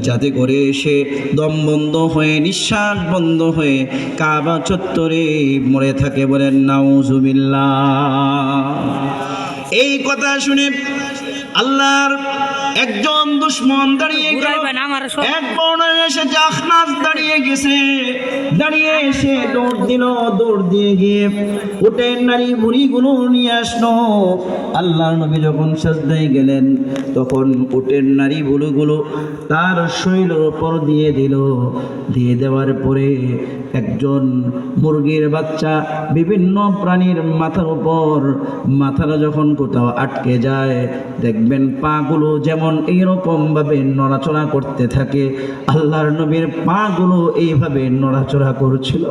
যাতে করে সে দম বন্ধ হয়ে নিঃশ্বাস বন্ধ হয়ে কাবা চত্বরে মরে থাকে। বলেন নাউজুবিল্লাহ। এই কথা শুনে আল্লাহর একজন দুশমন দাঁড়িয়ে গেল। এক বর্ণনা এসেছে আখনাস দাঁড়িয়ে গেছে, দাঁড়িয়ে এসে দৌড় দিল, দৌড় দিয়ে গিয়ে উটের নারী বুড়িগুলো নিয়ে আসলো। আল্লাহর নবী যখন সাজদায় গেলেন তখন উটের নারী বুড়িগুলো তার শরীরের উপর দিয়ে দিল। দিয়ে দেওয়ার পরে একজন মুরগির বাচ্চা বিভিন্ন প্রাণীর মাথার উপর, মাথাটা যখন কোথাও আটকে যায় দেখবেন পাগুলো যেমন এইরকম ভাবে নড়াচড়া করতে থাকে, আল্লাহর নবীর পাগুলো এইভাবে নড়াচড়া করছিল।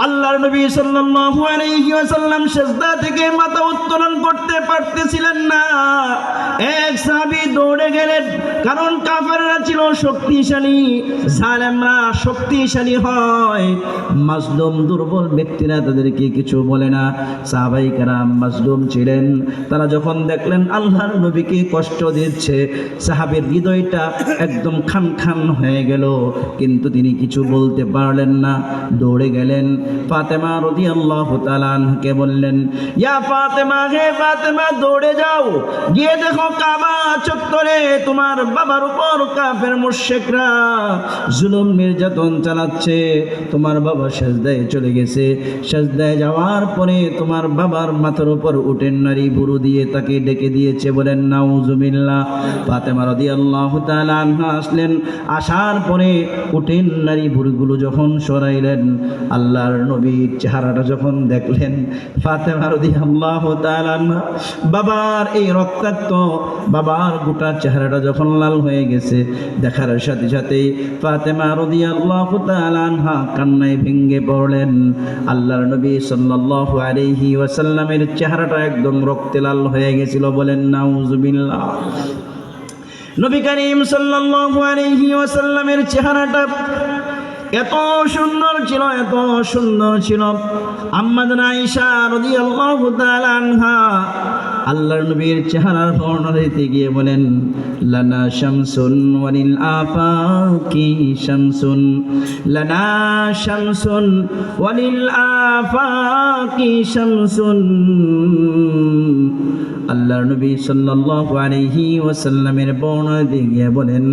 আল্লাহর নবী সাল্লাল্লাহু আলাইহি ওয়াসাল্লাম সিজদা থেকে মাথা উত্তোলন করতে পারতেছিলেন না। এক সাহাবী দৌড়ে গেলেন, কারণ কাফেররা ছিল শক্তিশালী, জালেমরা শক্তিশালী হয়, মাজলুম দুর্বল ব্যক্তিরা তাদেরকে কিছু বলে না। সাহাবায়ে কেরাম মাজলুম ছিলেন, তারা যখন দেখলেন আল্লাহর নবীকে কষ্ট দিচ্ছে, সাহাবীর হৃদয়টা একদম খান খান হয়ে গেল, কিন্তু তিনি কিছু বলতে পারলেন না। দৌড়ে গেলেন ফাতেমা রাদিয়াল্লাহু তাআলা আনহাকে বললেন, ইয়া ফাতেমা, হে ফাতেমা, দৌড়ে যাও, গিয়ে দেখো কাবা চত্বরে তোমার বাবার উপর কাফের মুশরিকরা জুলুম নির্যাতন চালাচ্ছে। তোমার বাবা সিজদায় চলে গেছে, সিজদায় যাওয়ার পরে তোমার বাবার মাথার উপর উটের নারী বুড়ো দিয়ে তাকে ডেকে দিয়েছে। বলেন নাউজুবিল্লাহ। ফাতেমা রাদিয়াল্লাহু তাআলা আনহা আসলেন, আসার পরে উটের নারী বুড়িগুলো যখন সরাইলেন, আল্লাহর নবীর চেহারাটা যখন দেখলেন, ফাতেমা রাদিয়াল্লাহু তাআলা আনহা বাবার এই রক্তাক্ত বাবার গোটা চেহারাটা যখন লাল হয়ে গেছে, দেখার সাথে সাথেই ফাতেমা রাদিয়াল্লাহু তাআলা আনহা কান্নায় ভেঙে পড়লেন। আল্লাহর নবী সাল্লাল্লাহু আলাইহি ওয়াসাল্লামের চেহারাটা একদম রক্তে লাল হয়ে গেছিল। বলেন নাউজুবিল্লাহ। নবী করিম সাল্লাল্লাহু আলাইহি ওয়াসাল্লামের চেহারাটা এত সুন্দর ছিল, এত সুন্দর ছিল। আম্মা আয়েশা রাদিয়াল্লাহু তাআলা আনহা আল্লাহর নবীর চেহারার বর্ণনা দিতে গিয়ে বলেন, লানা শামসুন ওয়ালিল আফাকি শামসুন, লানা শামসুন ওয়ালিল আফাকি শামসুন। আল্লাহর নবী সাল্লাল্লাহু আলাইহি ওয়াসাল্লামের বর্ণনা দিয়ে গিয়ে বলেন,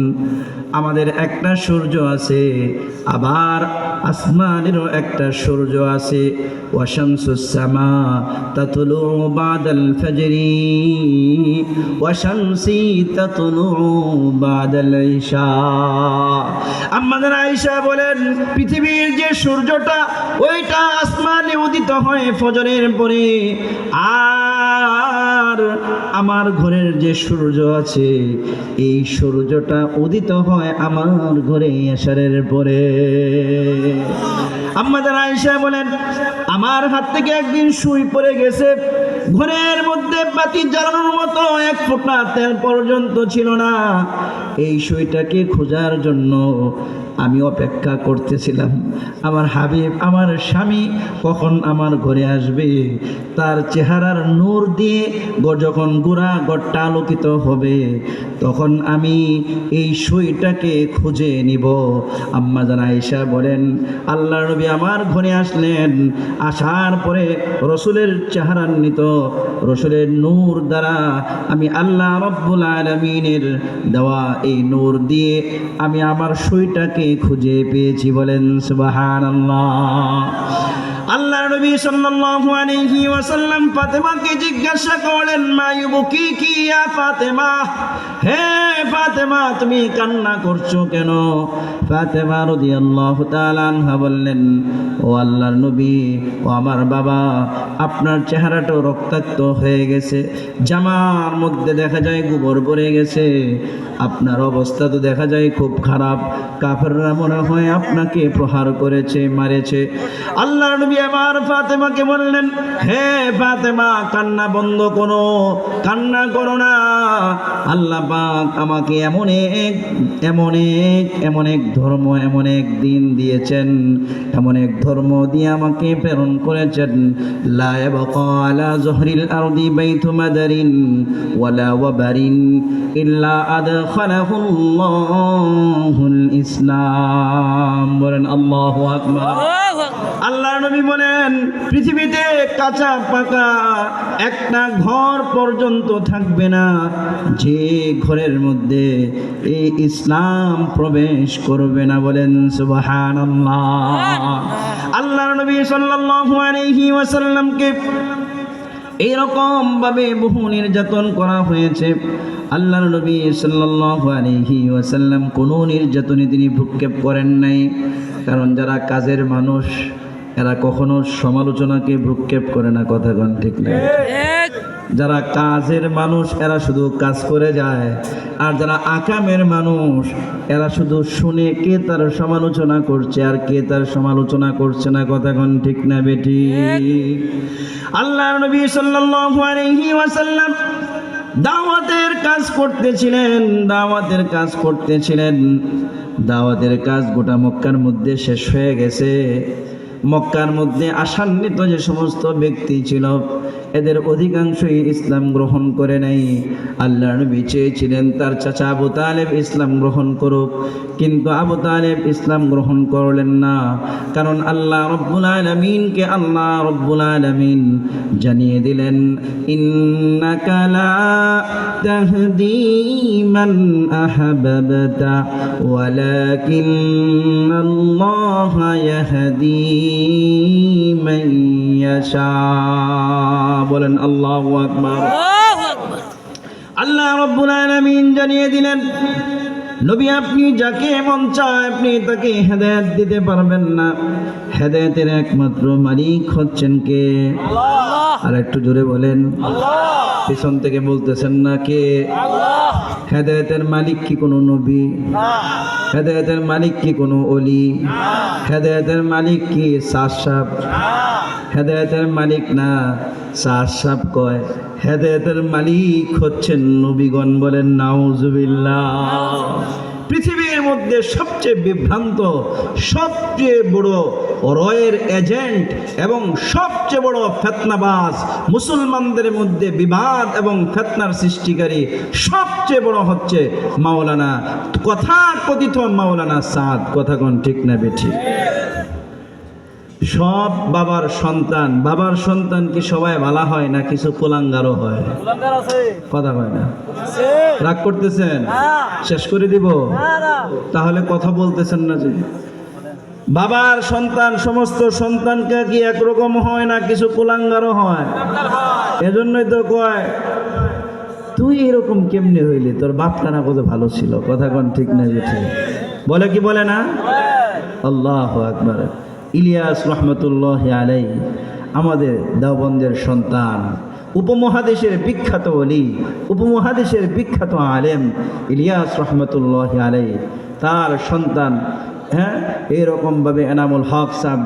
আমাদের একটা সূর্য আছে, আবার আসমানেরও একটা সূর্য আছে। ওয়া শামসুস সামা তাতলু বাদাল ফজরি ওয়া শামসি তাতলু বাদাল ইশা। আমাদের আয়েশা বলেন, পৃথিবীর যে সূর্যটা ওইটা আসমানে উদিত হয় ফজরের পরে, আর আমার ঘরের যে সূর্য আছে এই সূর্যটা উদিত হয় আমার ঘরে এশারের পরে। আমাদের আয়েশা বলেন, আমার হাত থেকে একদিন সুই পড়ে গেছে, ঘরের মধ্যে বাতি জ্বালানোর মতো এক ফোঁটা তেল পর্যন্ত ছিল না। এই সুইটাকে খোঁজার জন্য আমি অপেক্ষা করতেছিলাম, আমার হাবিব, আমার স্বামী কখন আমার ঘরে আসবে, তার চেহারার নূর দিয়ে যখন গোড়া ঘরটা আলোকিত হবে তখন আমি এই সুইটাকে খুঁজে নিব। আম্মা জান আয়েশা বলেন, আল্লাহর নবী আমার ঘরে আসলেন, আসার পরে রসুলের চেহারান্বিত রসুলের নূর দ্বারা আমি আল্লাহ রব্বুল আলামিনের দেওয়া এই নূর দিয়ে আমি আমার সুইটাকে খুঁজে পেয়েছি। বলেন সুবহানাল্লাহ। আল্লাহর নবী সাল্লাল্লাহু আলাইহি ওয়াসাল্লাম ফাতেমাকে জিজ্ঞাসা করলেন, মা ইউবকিকি ইয়া ফাতেমা, হে ফাতেমা তুমি কান্না করছো কেন? ফাতেমা রাদিয়াল্লাহু তাআলা আনহা বললেন, ও আল্লাহর নবী, ও আমার বাবা, আপনার চেহারাটা রক্তাক্ত হয়ে গেছে, জামার মধ্যে দেখা যায় গোবর পড়ে গেছে, আপনার অবস্থা তো দেখা যায় খুব খারাপ, কাফেররা মনে হয় আপনাকে প্রহার করেছে, মারেছে। আল্লাহর নবী আমার ফাতেমাকে বললেন, হে ফাতেমা, কান্না বন্ধ করো, কান্না করো না। আল্লাহ পাক আমাকে এমন এক ধর্ম, এমন এক দিন দিয়েছেন, এমন এক ধর্ম দিয়ে আমাকে প্রেরণ করেছেন। লা ইয়াবকা আলা যহরিল আরদি বাইতু মাদারিন ওয়ালা ওয়াবারিন ইল্লা আদখালাহুল্লাহুল ইসলাম। বলেন আল্লাহু আকবার। আল্লাহর নবী বলেন, পৃথিবীতে কাঁচা পাকা একটা ঘর পর্যন্ত থাকবে না যে ঘরের মধ্যে এই ইসলাম প্রবেশ করবে না। বলেন সুবহানাল্লাহ। আল্লাহর নবী সাল্লাল্লাহু আলাইহি ওয়াসাল্লামকে এইরকম ভাবে বহু নির্যাতন করা হয়েছে। আল্লাহর নবী সাল্লাল্লাহু আলাইহি ওয়াসাল্লাম কোনো নির্যাতনে তিনি ভ্রুক্ষেপ করেন নাই। কারণ যারা কাজের মানুষ এরা কখনো সমালোচনাকে ভ্রুক্ষেপ করে না। কথা কোন ঠিক না? যারা কাজের মানুষ এরা শুধু কাজ করে যায়, আর যারা আকামের মানুষ এরা শুধু শুনে কে তার সমালোচনা করছে আর কে তার সমালোচনা করছে না। কথা কোন ঠিক না বেটি? আল্লাহর নবী সাল্লাল্লাহু আলাইহি ওয়াসাল্লাম দাওয়াতের কাজ করতেছিলেন। দাওয়াতের কাজ গোটা মক্কার মধ্যে শেষ হয়ে গেছে। মক্কার মধ্যে আসান্বিত যে সমস্ত ব্যক্তি ছিল এদের অধিকাংশই ইসলাম গ্রহণ করে নাই। আল্লাহর নবী চেয়েছিলেন তার চাচা আবু তালেব ইসলাম গ্রহণ করুক, কিন্তু আবু তালেব ইসলাম গ্রহণ করলেন না। কারণ আল্লাহ রব্বুল আলামিন জানিয়ে দিলেন, ইন্নাকা লা তাহদি মান আহবাবতা ওয়ালাকিন্নাল্লাহা ইয়াহদি মান ইয়াশা। বলেন আল্লাহু আকবার। আল্লাহ রাব্বুল আলামিন জানিয়ে দিলেন, নবী আপনি যাকে মন চায় আপনি তাকে হেদায়েত দিতে পারবেন না। হেদায়েতের একমাত্র মালিক হচ্ছেন কে? আল্লাহ। আর একটু জোরে বলেন আল্লাহ। পিছন থেকে বলতেছেন না কে? আল্লাহ। হেদায়েতের মালিক কি কোনো নবী? না। হেদায়েতের মালিক কি কোনো ওলি? না। হেদায়েতের মালিক কি সাহাব? না। হেদায়েতের মালিক না, সাহাব কয়। হেদায়েতের মালিক হচ্ছেন নবীগণ। বলেন নাউজুবিল্লাহ। পৃথিবীর মধ্যে সবচেয়ে বিভ্রান্ত, সবচেয়ে বড় রয়ের এজেন্ট এবং সবচেয়ে বড় ফিতনাবাজ, মুসলমানদের মধ্যে বিবাদ এবং ফিতনার সৃষ্টিকারী সবচেয়ে বড় হচ্ছে মাওলানা, কথাকথিত মাওলানা সাদ। কথা কোন ঠিক না বেঠি? সব বাবার সন্তান কি সবাই ভালো হয় না কিছু কুলাঙ্গারও হয়? কথা হয় না? রাগ করতেছেন? শেষ করে দিব? তাহলে কথা বলতেছেন না যে বাবার সন্তান সমস্ত সন্তানকে কি একরকম হয় না কিছু কুলাঙ্গারও হয়? এজন্যই তো কয় তুই এরকম কেমনে হইলি, তোর বাপটা না কত ভালো ছিল। কথা কোন ঠিক না বেঠি? বলে কি বলে না? আল্লাহু আকবার। ইলিয়াস রহমতুল্লাহ আলাইহি আমাদের দেওবন্দের সন্তান, উপমহাদেশের বিখ্যাত ওলি, উপমহাদেশের বিখ্যাত আলেম ইলিয়াস রহমতুল্লাহ আলাইহি তার সন্তান এইরকমভাবে এনামুল হক সাহেব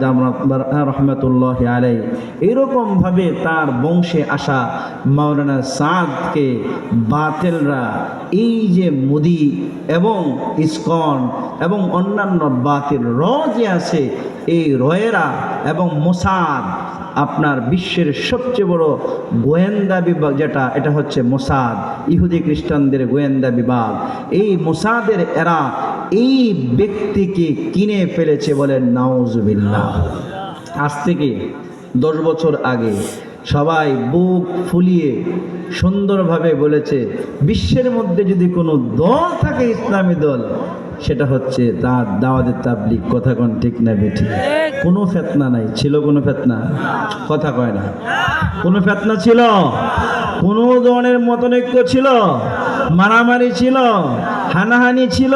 রহমতুল্লাহ আলাইহি এইরকমভাবে তার বংশে আসা মাওলানা সাদকে বাতিলরা এই যে মোদি এবং ইসকন এবং অন্যান্য বাতিল র যে আছে এই রয়েরা এবং মোসাদ, আপনার বিশ্বের সবচেয়ে বড় গোয়েন্দা বিভাগ যেটা, এটা হচ্ছে মোসাদ, ইহুদি খ্রিস্টানদের গোয়েন্দা বিভাগ। এই মোসাদের এরা এই ব্যক্তিকে কিনে ফেলেছে। বলেন নাউজুবিল্লাহ। আজ থেকে 10 বছর আগে সবাই বুক ফুলিয়ে সুন্দরভাবে বলেছে বিশ্বের মধ্যে যদি কোনো দল থাকে ইসলামী দল সেটা হচ্ছে তার দাওয়াতের তাবলীগ। কথা কোন ঠিক না বেঠিক? কোনো ফিতনা নাই। ছিল কোনো ফিতনা? কথা কয় না। কোনো ফিতনা ছিল? কোনো ধরনের মতনৈক্য ছিল? মারামারি ছিল? হানাহানি ছিল?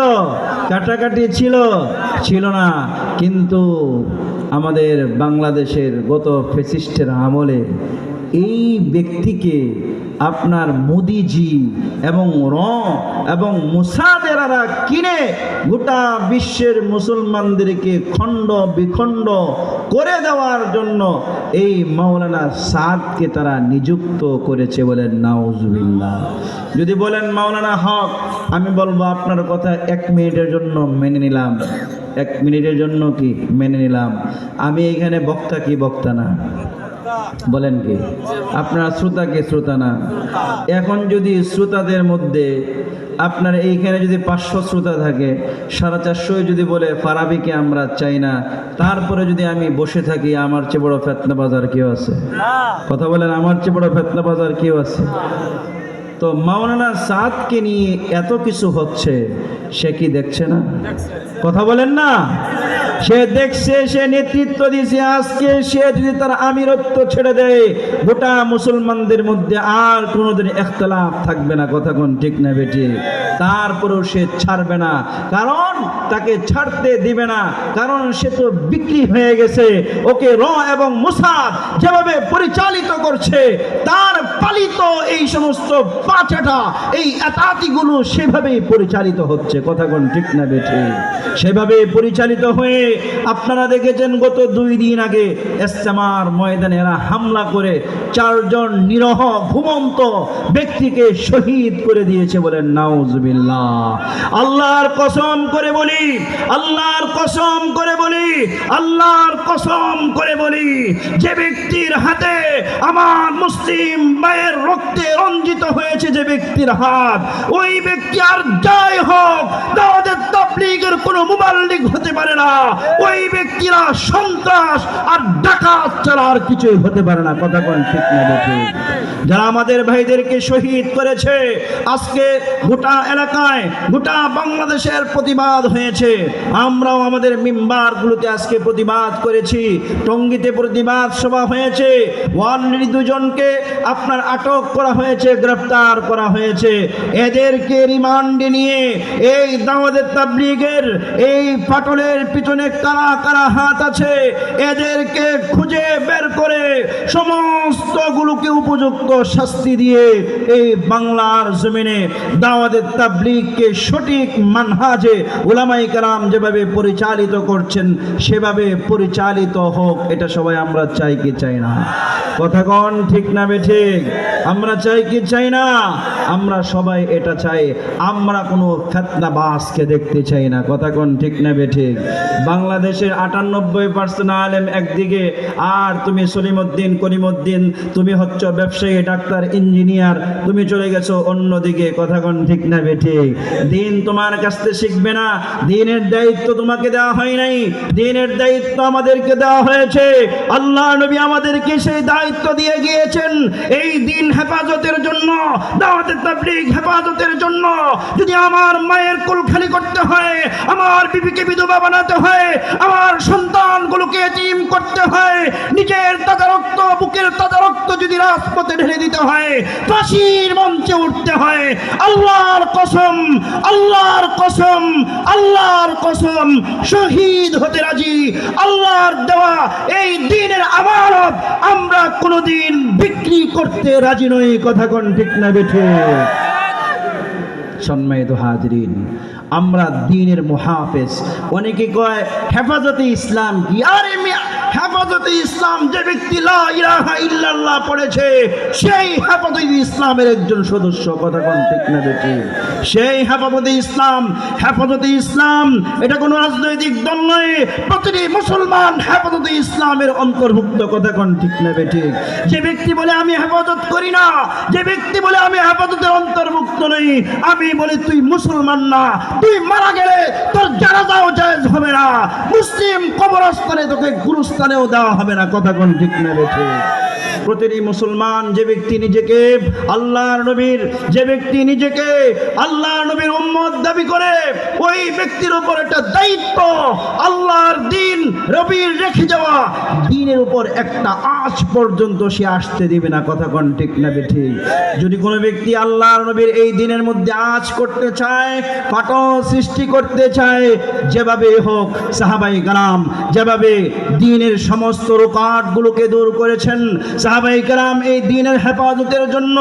কাটাকাটি ছিল না। কিন্তু আমাদের বাংলাদেশের গত ফ্যাসিস্টের আমলে এই ব্যক্তিকে আপনার মোদিজি এবং এবং মুসাদেরারা কিনে গোটা বিশ্বের মুসলমানদেরকে খণ্ড বিখণ্ড করে দেওয়ার জন্য এই মাওলানা সাদকে তারা নিযুক্ত করেছে, বলেন নাউজুবিল্লাহ। যদি বলেন মাওলানা হক, আমি বলবো আপনার কথা 1 মিনিটের জন্য মেনে নিলাম, 1 মিনিটের জন্য কি মেনে নিলাম। আমি এখানে বক্তা কি বক্তা না? বলেন কি আপনারা শ্রোতা কি শ্রোতা না? এখন যদি শ্রোতাদের মধ্যে আপনার এইখানে যদি 500 শ্রোতা থাকে, 450 যদি বলে ফারাবিকে আমরা চাই না, তারপরে যদি আমি বসে থাকি, আমার চেয়ে বড় ফেতনাবাজার কেউ আছে? কথা বলেন, আমার চেয়ে বড় ফেতনাবাজার কেউ আছে? তো মাওলানা সাদকে নিয়ে এত কিছু হচ্ছে, সে কি দেখছে না? কথা বলেন না, সে দেখছে, সে নেতৃত্ব দিয়েছে। আজকে সে যদি তার আমিরত্ব ছেড়ে দেয়, গোটা মুসলমানদের মধ্যে আর কোনোদিন ইখতিলাফ থাকবে না। কথা কোন ঠিক না বেটি? তারপরেও সে ছাড়বে না, কারণ তাকে ছাড়তে দিবে না, কারণ সে তো বিক্রি হয়ে গেছে। ওকে এবং মুসাদ যেভাবে পরিচালিত করছে, তার পালিত এই সমস্ত পাঁচাটা এই আতাতিগুলো সেভাবেই পরিচালিত হচ্ছে। কথা কোন ঠিক না বেটি? সেভাবে পরিচালিত হয়ে আপনারা দেখেছেন গত 2 দিন আগে ইস্তেমার ময়দানে এরা হামলা করে 4 জন নিরহ ঘুমন্ত ব্যক্তিকে শহীদ করে দিয়েছে, বলেন নাউজুবিল্লাহ। আল্লাহর কসম করে বলি, আল্লাহর কসম করে বলি, আল্লাহর কসম করে বলি, যে ব্যক্তির হাতে আমার মুসলিম ভাইয়ের রক্তে রঞ্জিত হয়েছে যে ব্যক্তির হাত, ওই ব্যক্তি আর যাই হোক দাওয়াতের তাবলীগের কোনো মুবাল্লিগ হতে পারে না। ওই ব্যক্তিরা সন্ত্রাস আর ডাকাত ছাড়া আর কিছুই হতে পারে না। কথা কোন ঠিক না বেটি? যারা আমাদের ভাইদেরকে শহীদ করেছে, আজকে গোটা এলাকায় গোটা বাংলাদেশের প্রতিবাদ হয়েছে। আমরাও আমাদের মিম্বারগুলোতে আজকে প্রতিবাদ করেছি। টঙ্গীতে প্রতিবাদ সভা হয়েছে, অলরেডি 2 জনকে আপনার আটক করা হয়েছে, গ্রেফতার করা হয়েছে। এদেরকে রিমান্ডে নিয়ে এই দাওয়াতের তাবলীগের এই ফাটলের পিছনে কারা কারা হাত আছে, এদেরকে খুঁজে বের করে সমস্তগুলোকে উপযুক্ত শাস্তি দিয়ে এই বাংলার জমিনে দাওয়াতের তাবলীগকে সঠিক মানহাজে উলামায়ে কেরাম যেভাবে পরিচালিত করছেন সেভাবে পরিচালিত হোক। এটা সবাই আমরা চাই কি চাই না? কথা কোন ঠিক না বেঠিক? আমরা চাই কি চাই না? আমরা সবাই এটা চাই। আমরা কোনো ফিতনাবাজকে দেখতে চাই না। কথা কোন ঠিক না বেঠিক? বাংলাদেশের 98% আলেম একদিকে, আর তুমি সলিমউদ্দিন করিমউদ্দিন, তুমি হচ্ছ ব্যবসায়ী, ডাক্তার, ইঞ্জিনিয়ার, তুমি চলে গেছো অন্যদিকে। কথা কোন ঠিক না বেঠিক? দিন তোমার কাছ থেকে শিখবে না। দিনের দায়িত্ব তোমাকে দেওয়া হয় নাই, দিনের দায়িত্ব আমাদেরকে দেওয়া হয়েছে। আল্লাহ নবী আমাদেরকে সেই দায়িত্ব দিয়ে গিয়েছেন এই দিন হেফাজতের জন্য, দাওয়াতের তাবলীগ হেফাজতের জন্য। যদি আমার মায়ের কোল খালি করতে হয়, আমার বিবিকে বিধবা বানাতে হয়, আমার সন্তানগুলোকে এতিম করতে হয়, নিজের তাজা রক্ত, বুকের তাজা রক্ত যদি রাজপথে ঢেলে দিতে হয়, ফাঁসির মঞ্চে উঠতে হয়, আল্লাহর কসম, আল্লাহর কসম, আল্লাহর কসম, শহীদ হতে রাজি। আল্লাহর দেওয়া এই দ্বীনের আমানত আমরা কোনোদিন বিক্রি করতে রাজি নই। কথা কোন ঠিক না বেঠে? সম্মানিত হাজরিন, আমরা দ্বীনের মুহাফেজ। অনেকে কয় হেফাজতে ইসলাম কি? আরে হেফাজতে ইসলাম যে ব্যক্তি লা ইলাহা ইল্লাল্লাহ পড়েছে সেই হেফাজতে ইসলামের একজন সদস্য। কথা কোন ঠিক না বেটি? সেই হেফাজতে ইসলাম, হেফাজতে ইসলাম এটা কোনো রাজনৈতিক দল নয়, প্রতিটি মুসলমান হেফাজতে ইসলামের অন্তর্ভুক্ত। কথা কোন ঠিক না বেটি? যে ব্যক্তি বলে আমি হেফাজত করি না, যে ব্যক্তি বলে আমি হেফাজতের অন্তর্ভুক্ত নই, আমি বলি তুই মুসলমান না, তুই মারা গেলে তোর জানাজাও জায়েজ হবে না, মুসলিম কবরস্থানে তোকে গুরুস্থানেও দেওয়া হবে না। কথা কোন ঠিক না বেঠে? প্রতিটি মুসলমান যে ব্যক্তি নিজেকে আল্লাহর নবীর, যে ব্যক্তি নিজেকে আল্লাহর নবীর উম্মত দাবি করে, ওই ব্যক্তির উপর একটা দায়িত্ব আল্লাহর দ্বীন রবির রেখে যাওয়া দিনের উপর একটা আজ পর্যন্ত সে আসতে দিবে না। কথা কোন ঠিক না ঠিক? যদি কোনো ব্যক্তি আল্লাহর নবীর এই দিনের মধ্যে আজ করতে চায়, ফাটল সৃষ্টি করতে চায়, যেভাবে হোক সাহাবাই কেরাম যেভাবে দিনের সমস্ত রুকাতগুলোকে দূর করেছেন, সাহাবাই কেরাম এই দিনের হেফাজতের জন্য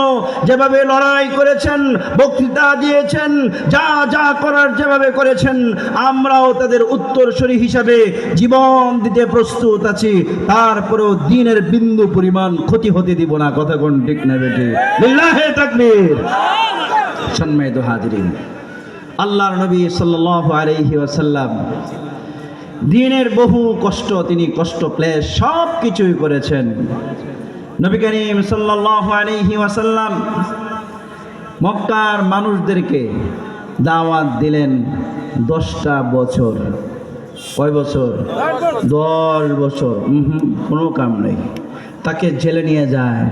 যেভাবে লড়াই করেছেন, বক্তৃতা দিয়েছেন, যা যা করার যেভাবে করেছেন, আমরাও তাদের উত্তরসূরি হিসাবে জীবন দিতে প্রস্তুত আছি। তারপরেও দিনের বিন্দু পরিমাণ ক্ষতি হতে দিব না। কথা কোন ঠিক না বেটে? লিল্লাহে তাকবীর। সম্মানিত হাজিরিন, আল্লাহর নবী সাল্লাল্লাহু আলাইহি ওয়াসাল্লাম দিনের বহু কষ্ট, তিনি কষ্ট ক্লেশ সব কিছুই করেছেন। নবী করিম সাল্লাল্লাহু আলাইহি ওয়াসাল্লাম মক্কার মানুষদেরকে দাওয়াত দিলেন 10টা বছর। কয় বছর? 10 বছর। কোনো কাম নেই। তাকে জেলে নিয়ে যায়,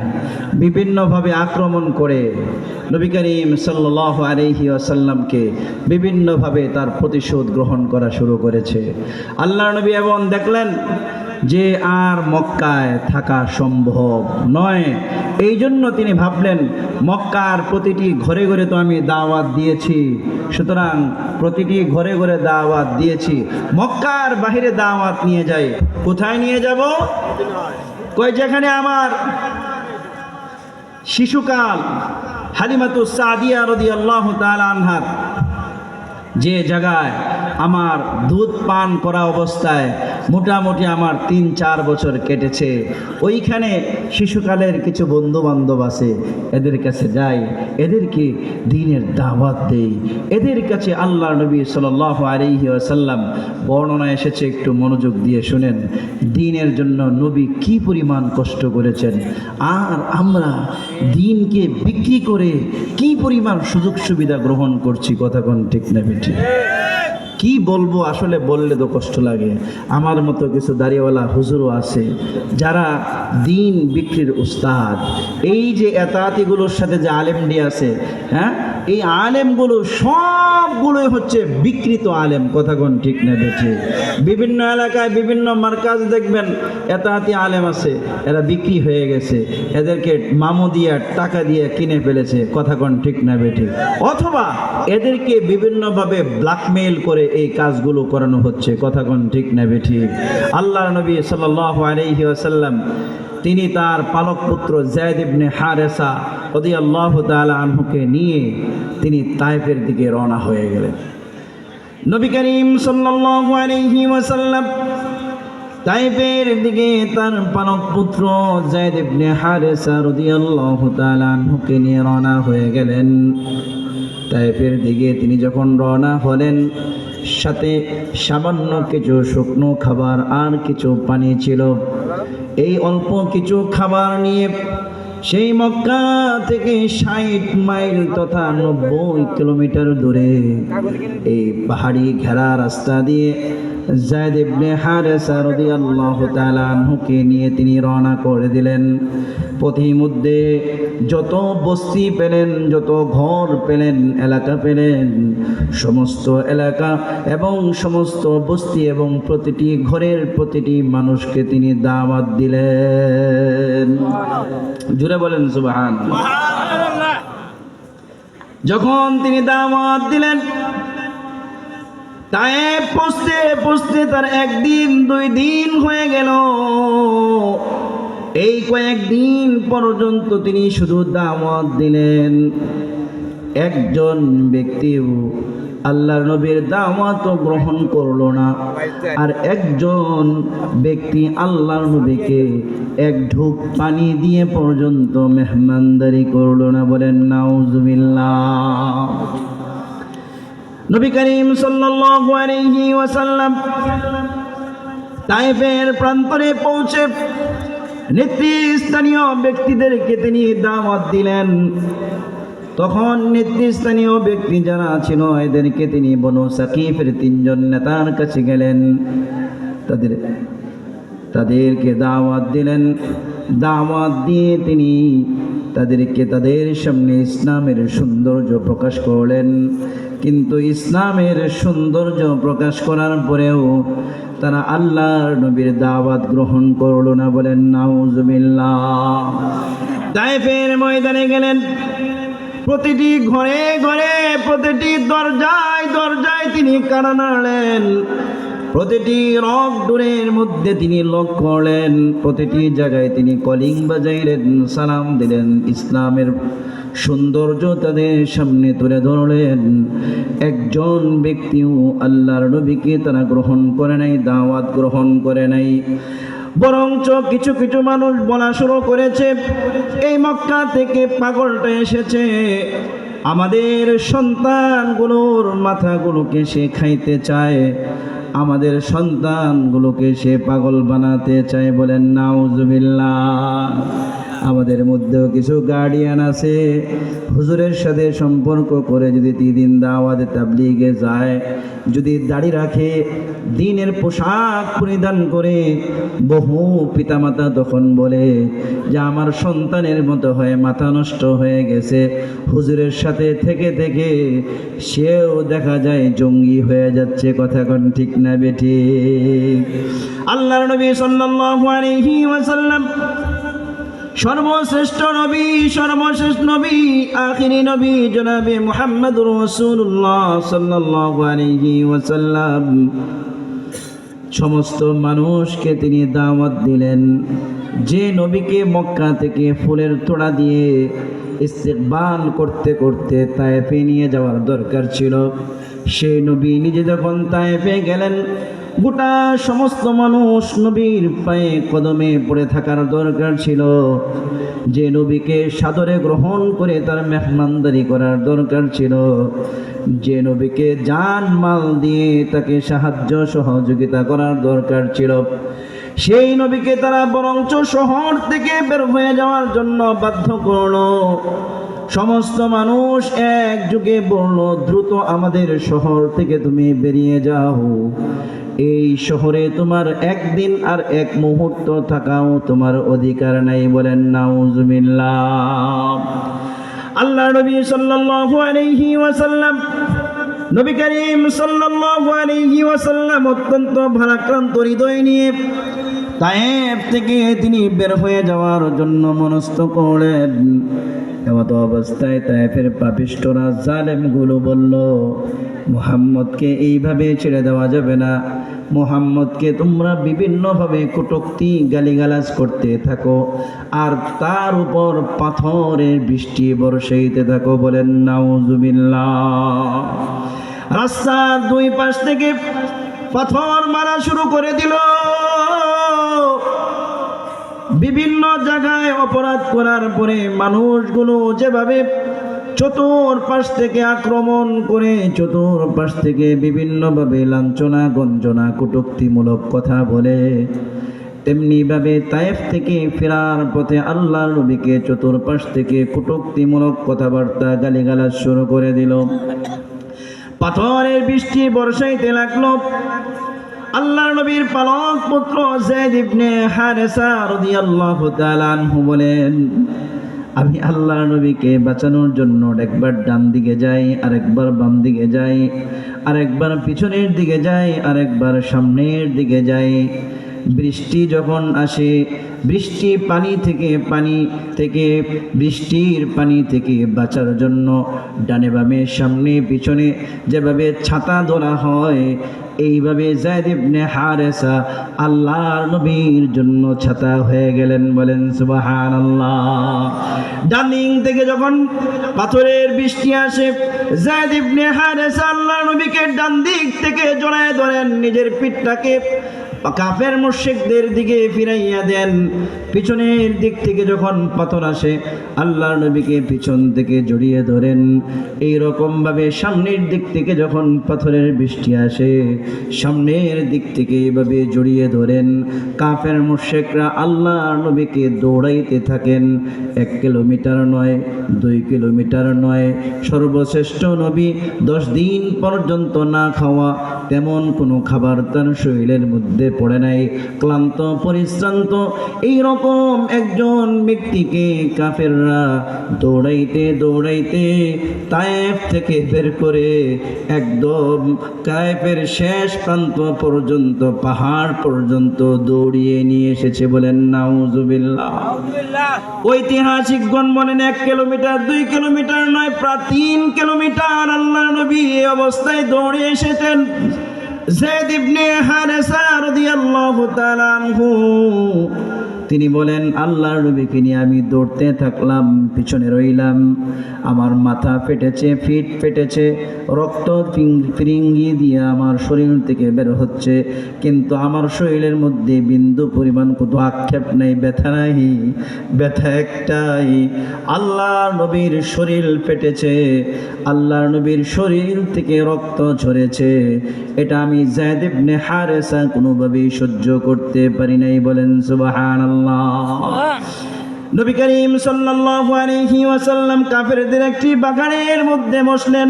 বিভিন্নভাবে আক্রমণ করে নবী করিম সাল্লাল্লাহু আলাইহি ওয়াসাল্লামকে বিভিন্নভাবে তার প্রতিশোধ গ্রহণ করা শুরু করেছে। আল্লাহর নবী এবং দেখলেন যে আর মক্কায় থাকা সম্ভব নয়। এই জন্য তিনি ভাবলেন, মক্কার প্রতিটি ঘরে ঘরে তো আমি দাওয়াত দিয়েছি, সুতরাং প্রতিটি ঘরে ঘরে দাওয়াত দিয়েছি, মক্কার বাহিরে দাওয়াত নিয়ে যাই। কোথায় নিয়ে যাব? কই যেখানে আমার শিশুকাল হালিমাতুস সাদিয়া রাদিয়াল্লাহু তাআলা আনহার যে জায়গায় আমার দুধ পান করা অবস্থায় মোটামুটি আমার 3-4 বছর কেটেছে, ওইখানে শিশুকালের কিছু বন্ধু বান্ধব আছে, এদের কাছে যাই, এদেরকে দ্বীনের দাওয়াত দেই, এদের কাছে আল্লাহ নবী সাল্লাল্লাহু আলাইহি ওয়াসাল্লাম বর্ণনা এসেছে, একটু মনোযোগ দিয়ে শুনেন। দ্বীনের জন্য নবী কি পরিমাণ কষ্ট করেছেন, আর আমরা দ্বীনকে বিক্রি করে কি পরিমাণ সুযোগ সুবিধা গ্রহণ করছি। কথা কোন ঠিক না বেঠিক? কি বলবো, আসলে বললে তো কষ্ট লাগে। আমার মতো কিছু দাড়িওয়ালা হুজুরও আছে যারা দিন বিক্রির উস্তাদ। এই যে এতাতিগুলোর সাথে যে আলেমডি আছে, হ্যাঁ, এই আলেমগুলো সবগুলোই হচ্ছে বিকৃত আলেম। কথা কোন ঠিক না বেঠে? বিভিন্ন এলাকায় বিভিন্ন মার্কাজ দেখবেন এতাতি আলেম আছে, এরা বিক্রি হয়ে গেছে, এদেরকে মামু দিয়ে টাকা দিয়ে কিনে ফেলেছে। কথা কোন ঠিক না বেঠে? অথবা এদেরকে বিভিন্নভাবে ব্ল্যাকমেইল করে এই কাজগুলো করানো হচ্ছে। কথা কোন ঠিক না বেঠে? আল্লাহর নবী সাল্লাল্লাহু আলাইহি ওয়াসাল্লাম তিনি তার পালক পুত্র যায়েদ ইবনে হারেসা রাদিয়াল্লাহু তাআলা আনহুকে নিয়ে তিনি তায়েফের দিকে রওনা হয়ে গেলেন। নবী করিম সাল্লাল্লাহু আলাইহি ওয়াসাল্লাম তায়েফের দিকে তার পালক পুত্র যায়েদ ইবনে হারেসা রাদিয়াল্লাহু তাআলা আনহুকে নিয়ে রওনা হয়ে গেলেন। তায়েফের দিকে তিনি যখন রওনা হলেন, সাথে সামান্য কিছু শুকনো খাবার আর কিছু পানি ছিল। এই অল্প কিছু খাবার নিয়ে সেই মক্কা থেকে 60 মাইল তথা 90 কিলোমিটার দূরে এই পাহাড়ি ঘেরা রাস্তা দিয়ে যায়েদ ইবনে হারেসা রাদিয়াল্লাহু তাআলা আনহুকে নিয়ে তিনি রওনা করে দিলেন। পথিমধ্যে যত বস্তি পেলেন, যত ঘর পেলেন, এলাকা পেলেন, সমস্ত এলাকা এবং সমস্ত বস্তি এবং প্রতিটি ঘরের প্রতিটি মানুষকে তিনি দাওয়াত দিলেন। জুড়ে বলেন সুবহানাল্লাহ। যখন তিনি দাওয়াত দিলেন, তায়েফ পৌঁছতে পৌঁছতে তার 1 দিন 2 দিন হয়ে গেল। এই কয়েকদিন পর্যন্ত তিনি শুধু দাওয়াত দিলেন। একজন ব্যক্তিও আল্লাহর নবীর দাওয়াত গ্রহণ করলো না, আর একজন ব্যক্তি আল্লাহর নবীকে 1 ঢোক পানি দিয়ে পর্যন্ত মেহমানদারি করলো না। বলেন নাউজুবিল্লাহ। নবী করিম সাল্লাল্লাহু আলাইহি ওয়াসাল্লাম তায়েফের প্রান্তরে পৌঁছে নেতৃস্থানীয় ব্যক্তিদেরকে তিনি দাওয়াত দিলেন। তখন নেতৃস্থানীয় ব্যক্তি যারা ছিল এদেরকে তিনি বনু সাকিফের 3 জন নেতার কাছে গেলেন, তাদেরকে দাওয়াত দিলেন। দাওয়াত দিয়ে তিনি তাদেরকে তাদের সামনে ইসলামের সৌন্দর্য প্রকাশ করলেন। কিন্তু ইসলামের সৌন্দর্য প্রকাশ করার পরেও তারা আল্লাহর নবীর দাওয়াত গ্রহণ করলো না। বলেন নাউজুবিল্লাহ। তায়েফের ময়দানে গেলেন, প্রতিটি ঘরে ঘরে, প্রতিটি দরজায় দরজায় তিনি কাড়া নাড়লেন, প্রতিটি রক ডোরের মধ্যে তিনি লক করলেন, প্রতিটি জায়গায় তিনি কলিং বাজাইলেন, সালাম দিলেন, ইসলামের সৌন্দর্য তাদের সামনে তুলে ধরলেন। একজন ব্যক্তিও আল্লাহর নবীকে তারা গ্রহণ করে নাই, দাওয়াত গ্রহণ করে নাই। বরঞ্চ কিছু কিছু মানুষ বলা শুরু করেছে, এই মক্কা থেকে পাগলটা এসেছে, আমাদের সন্তানগুলোর মাথাগুলোকে সে খাইতে চায়, আমাদের সন্তানগুলোকে সে পাগল বানাতে চায়। বলেন নাউজুবিল্লাহ। আমাদের মধ্যেও কিছু গার্ডিয়ান আছে, হুজুরের সাথে সম্পর্ক করে যদি 3 দিন দাওয়াতে তাবলীগে যায়, যদি দাড়ি রাখে, দ্বীনের পোশাক পরিধান করে, বহু পিতামাতা তখন বলে যে আমার সন্তানের মতো হয়ে মাথা নষ্ট হয়ে গেছে, হুজুরের সাথে থেকে থেকে সেও দেখা যায় জঙ্গি হয়ে যাচ্ছে। কথা কোন ঠিক না বেঠিক? আল্লাহর নবী সাল্লাল্লাহু আলাইহি ওয়াসাল্লাম সর্বশ্রেষ্ঠ নবী, সর্বশেষ নবী, আখিরি নবী জনাবে মুহাম্মদুর রাসূলুল্লাহ সাল্লাল্লাহু আলাইহি ওয়াসাল্লাম সমস্ত মানুষকে তিনি দাওয়াত দিলেন। যে নবীকে মক্কা থেকে ফুলের তোড়া দিয়ে ইস্তেকবাল করতে করতে তায়েফে নিয়ে যাওয়ার দরকার ছিল, সেই নবী নিজে যখন তায়েফে গেলেন, গোটা সমস্ত মানুষ নবীর পায়ে কদমে পড়ে থাকার দরকার ছিল। যে নবীকে সাদরে গ্রহণ করে তার মেহমানদারি করার দরকার ছিল, যে নবীকে জান মাল দিয়ে তাকে সাহায্য সহযোগিতা করার দরকার ছিল, সেই নবীকে তারা বরঞ্চ শহর থেকে বের হয়ে যাওয়ার জন্য বাধ্য করলো। সমস্ত মানুষ একযোগে বলল, দ্রুত আমাদের শহর থেকে তুমি বেরিয়ে যাও, এই শহরে তোমার একদিন আর এক মুহূর্ত থাকাও তোমার অধিকার নাই। বলেন নাউজুবিল্লাহ। আল্লাহ নবী সাল্লাল্লাহু আলাইহি ওয়াসাল্লাম, নবী করিম সাল্লাল্লাহু আলাইহি ওয়াসাল্লাম অত্যন্ত ভারাক্রান্ত হৃদয় নিয়ে তায়েফ থেকে তিনি বের হয়ে যাওয়ার জন্য মনস্থ করলেন। এমত অবস্থায় তায়েফের পাপিষ্ঠরা, জালেমগুলো বলল, মুহাম্মদকে এইভাবে ছেড়ে দেওয়া যাবে না, মুহাম্মদকে তোমরা বিভিন্নভাবে কটূক্তি গালিগালাজ করতে থাকো আর তার উপর পাথরের বৃষ্টি বর্ষাইতে থাকো। বলেন নাউজুবিল্লাহ। রাস্তার 2 পাশ থেকে পাথর মারা শুরু করে দিল। বিভিন্ন জায়গায় অপরাধ করার পরে মানুষগুলো যেভাবে চতুর্পাশ থেকে আক্রমণ করে, চতুর্পাশ থেকে বিভিন্নভাবে লাঞ্ছনা গঞ্জনা কটূক্তিমূলক কথা বলে, তেমনিভাবে তায়েফ থেকে ফেরার পথে আল্লাহর নবীকে চতুর্পাশ থেকে কটূক্তিমূলক কথাবার্তা গালিগালাজ শুরু করে দিল। পাথরের বৃষ্টি বর্ষাইতে লাগলো। আল্লাহর নবীর পালক পুত্র যায়েদ ইবনে হারেসা রাদিয়াল্লাহু তাআলা আনহু বলেন, আমি আল্লাহর নবীকে বাঁচানোর জন্য একবার ডান দিকে যাই, আরেকবার বাম দিকে যাই, আরেকবার পিছনের দিকে যাই, আরেকবার সামনের দিকে যাই। বৃষ্টি যখন আসে, বৃষ্টির পানি থেকে বাঁচার জন্য ডানে বামে সামনে পিছনে যেভাবে ছাতা ধরা হয়, এইভাবে যায়েদ ইবনে হারেসা আল্লাহর নবীর জন্য ছাতা হয়ে গেলেন। বলেন সুবহানাল্লাহ। ডানিং থেকে যখন পাথরের বৃষ্টি আসে, যায়েদ ইবনে হারেসা আল্লাহর নবীকে ডান দিক থেকে জড়ায় ধরেন, নিজের পিঠটাকে কাফের মুশরিকদের দিকে ফিরাইয়া দেন। পিছনের দিক থেকে যখন পাথর আসে, আল্লাহর নবীকে পিছন থেকে জড়িয়ে ধরেন। এই রকম ভাবে সামনের দিক থেকে যখন পাথরের বৃষ্টি আসে, সামনের দিক থেকে এইভাবে জড়িয়ে ধরেন। কাফের মুশরিকরা আল্লাহর নবীকে দৌড়াইতে থাকেন। 1 কিলোমিটার নয়, 2 কিলোমিটার নয়, সর্বশ্রেষ্ঠ নবী 10 দিন পর্যন্ত না খাওয়া তেমন কোনো খাবার তার শরীরের মধ্যে পড়ে নাই, ক্লান্ত পরিশ্রান্ত এইরকম একজন ব্যক্তিকে কাফেররা দৌড়াইতে দৌড়াইতে তায়েফ থেকে বের করে একদম তায়েফের শেষ প্রান্ত পর্যন্ত, পাহাড় পর্যন্ত দৌড়িয়ে নিয়ে এসেছে। বলেন নাউজুবিল্লাহ। ঐতিহাসিকগণ বলেন 1 কিলোমিটার 2 কিলোমিটার নয়, প্রায় 3 কিলোমিটার আল্লাহর নবী এই অবস্থায় দৌড়ে এসেছেন। যায়েদ ইবনে হারেসা রাদিয়াল্লাহু তাআলা আনহু তিনি বলেন, আল্লাহর নবীকে নিয়ে আমি দৌড়তে থাকলাম, পিছনে রইলাম। আমার মাথা ফেটেছে, পিঠ ফেটেছে, রক্ত ফিরিঙ্গি দিয়ে আমার শরীর থেকে বের হচ্ছে, কিন্তু আমার শরীরের মধ্যে বিন্দু পরিমাণ কোনো আক্ষেপ নেই, ব্যথা নাই, ব্যথা একটাই, আল্লাহর নবীর শরীর ফেটেছে, আল্লাহর নবীর শরীর থেকে রক্ত ঝরেছে। এটা আমি যায়েদ ইবনে হারেসা কোনোভাবেই সহ্য করতে পারি নাই। বলেন সুবহানাল্লাহ। নবী করিম সাল্লাল্লাহু আলাইহি ওয়াসাল্লাম কাফেরদের একটি বাগানের মধ্যে বসলেন।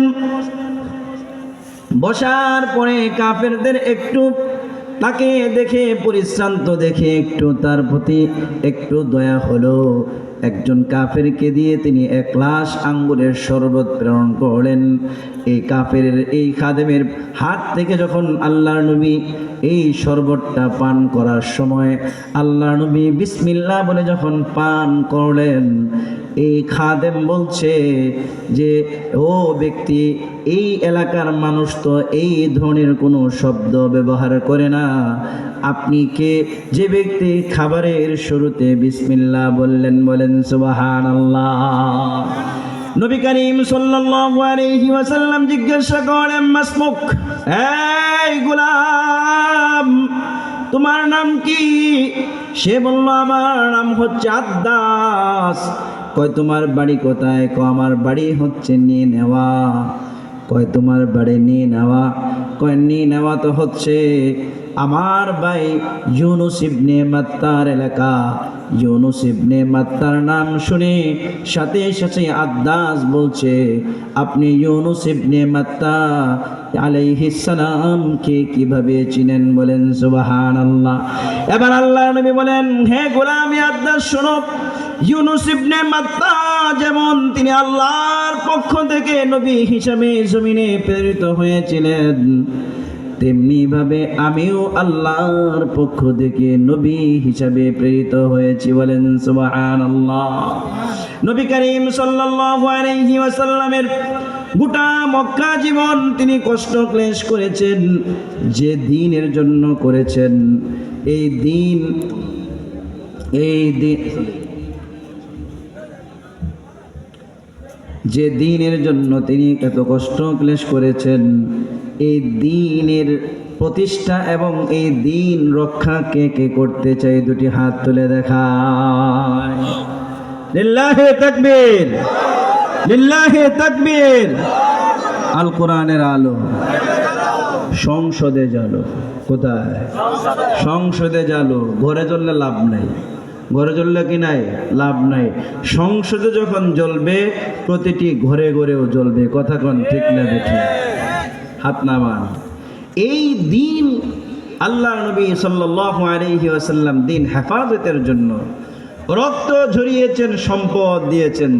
বসার পরে কাফেরদের একটু তাকে দেখে, পরিশ্রান্ত দেখে একটু তার প্রতি একটু দয়া হলো। একজন কাফেরকে দিয়ে তিনি 1 গ্লাস আঙ্গুরের শরবত প্রেরণ করলেন। এই কাফেরের এই খাদেমের হাত থেকে যখন আল্লাহর নবী এই শরবতটা পান করার সময় আল্লাহর নবী বিসমিল্লাহ বলে যখন পান করলেন, এই খাদেম বলছে যে, ও ব্যক্তি, এই এলাকার মানুষ তো এই ধরনের কোনো শব্দ ব্যবহার করে না, আপনি কে যে ব্যক্তি খাবারের শুরুতে বিসমিল্লাহ বললেন? বলেন সুবহানাল্লাহ। নবী করিম সাল্লাল্লাহু আলাইহি ওয়াসাল্লাম জিজ্ঞাসা করেন, মাসমুক, এই গোলাম, তোমার নাম কি? সে বলল, আমার নাম হচ্ছে আদ্দাস। কয়, তোমার বাড়ি কোথায়? কয়, আমার বাড়ি হচ্ছে নিনেওয়া। কয়, তোমার বাড়ি নিনেওয়া? কয়, নিনেওয়া তো হচ্ছে আমার ভাই ইউনুস ইবনে মাত্তার এলাকা। ইউনুস ইবনে মাত্তার নাম শুনে সাথে সাথে আদ্দাস বলছে, আপনি ইউনুস ইবনে মাত্তা আলাইহিস সালাম কে কিভাবে চিনেন? বলেন সুবহানাল্লাহ। এবার আল্লাহর নবী বলেন, হে গোলাম আদ্দাস, শোনো, ইউনুস ইবনে মাত্তা যেমন তিনি আল্লাহর পক্ষ থেকে নবী হিসাবে জমিনে প্রেরিত হয়েছিলেন, তেমনি ভাবে আমিও আল্লাহর পক্ষ থেকে নবী হিসাবে প্রেরিত হয়েছি। বলেন সুবহানাল্লাহ। নবী করিম সাল্লাল্লাহু আলাইহি ওয়াসাল্লামের গোটা মক্কা জীবন তিনি কষ্ট ক্লেশ করেছেন। যে দ্বীনের জন্য করেছেন, এই দ্বীন যে দ্বীনের জন্য তিনি এত কষ্ট ক্লেশ করেছেন, এই দ্বীনের প্রতিষ্ঠা এবং এই দ্বীন রক্ষা কে কে করতে চাই? দুটি হাত তুলে দেখায়। লিল্লাহি তাকবীর, লিল্লাহি তাকবীর। আল কোরআনের আলো সংসদে জ্বালো। কোথায়? সংসদে জ্বালো। ঘরে জ্বললে লাভ নাই, ঘরে জ্বললে কি নাই? লাভ নাই। সংসদে যখন জ্বলবে, প্রতিটি ঘরে ঘরেও জ্বলবে। কথা কোন ঠিক না বেঠিক? হাত নামান। এই দিন আল্লাহর নবী সাল্লাল্লাহু আলাইহি ওয়াসাল্লাম দিন হেফাজতের জন্য রক্ত ঝরিয়েছেন, সম্পদ দিয়েছেন।